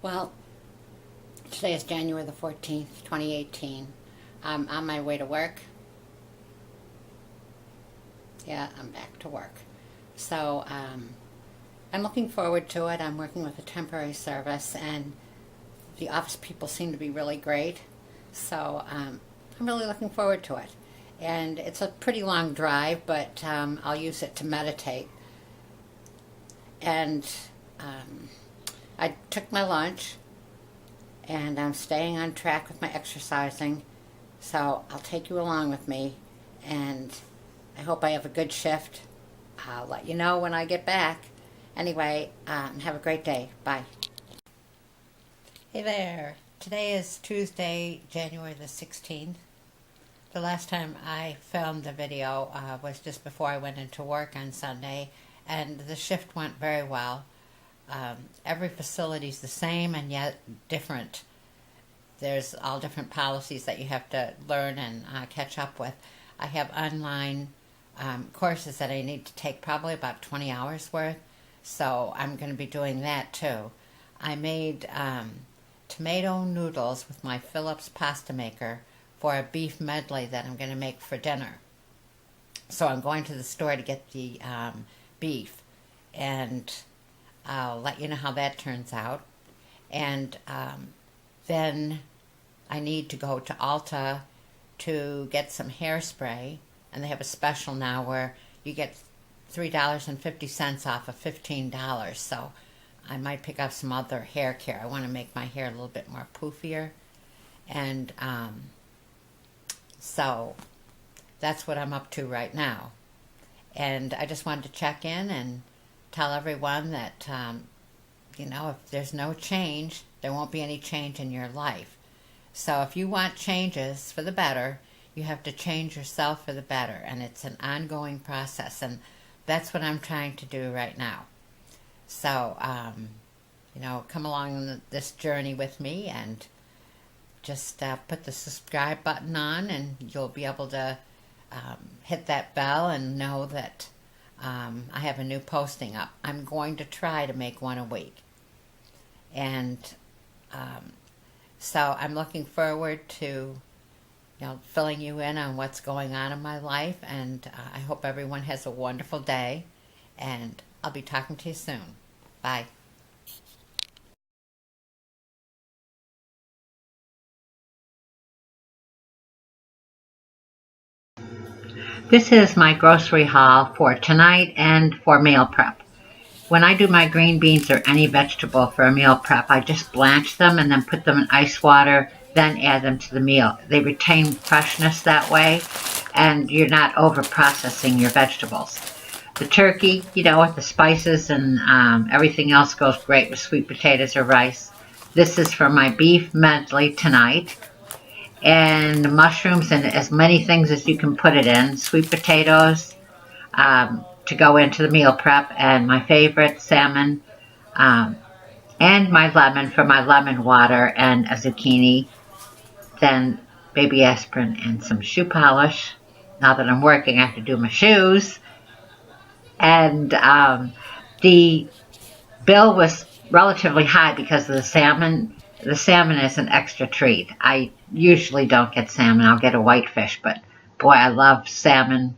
Well, today is January the 14th, 2018. I'm on my way to work. Yeah, I'm back to work. So, I'm looking forward to it. I'm working with a temporary service, and the office people seem to be really great. So, I'm really looking forward to it. And it's a pretty long drive, but I'll use it to meditate. And um, I took my lunch, and I'm staying on track with my exercising. So I'll take you along with me, and I hope I have a good shift. I'll let you know when I get back. Anyway, have a great day. Bye. Hey there. Today is Tuesday, January the 16th. The last time I filmed the video was just before I went into work on Sunday, and the shift went very well. Every facility is the same and yet different. There's all different policies that you have to learn and catch up with. I have online courses that I need to take, probably about 20 hours worth, so I'm going to be doing that too. I made tomato noodles with my Phillips pasta maker for a beef medley that I'm going to make for dinner. So I'm going to the store to get the beef, and I'll let you know how that turns out. And then I need to go to Ulta to get some hairspray, and they have a special now where you get $3.50 off of $15. So I might pick up some other hair care. I want to make my hair a little bit more poofier, and so that's what I'm up to right now. And I just wanted to check in and tell everyone that if there's no change, there won't be any change in your life. So if you want changes for the better, you have to change yourself for the better. And it's an ongoing process. And that's what I'm trying to do right now. So, come along this journey with me, and just put the subscribe button on, and you'll be able to hit that bell and know that I have a new posting up. I'm going to try to make one a week. And so I'm looking forward to filling you in on what's going on in my life, and I hope everyone has a wonderful day, and I'll be talking to you soon. Bye. This is my grocery haul for tonight and for meal prep. When I do my green beans or any vegetable for a meal prep, I just blanch them and then put them in ice water, then add them to the meal. They retain freshness that way, and you're not over processing your vegetables. The turkey, with the spices and everything else goes great with sweet potatoes or rice. This is for my beef medley tonight. And mushrooms and as many things as you can put it in. Sweet potatoes, to go into the meal prep, and my favorite, salmon, and my lemon for my lemon water, and a zucchini, then baby aspirin and some shoe polish. Now that I'm working, I have to do my shoes. And the bill was relatively high because of the salmon. The salmon is an extra treat. I usually don't get salmon. I'll get a whitefish, but boy, I love salmon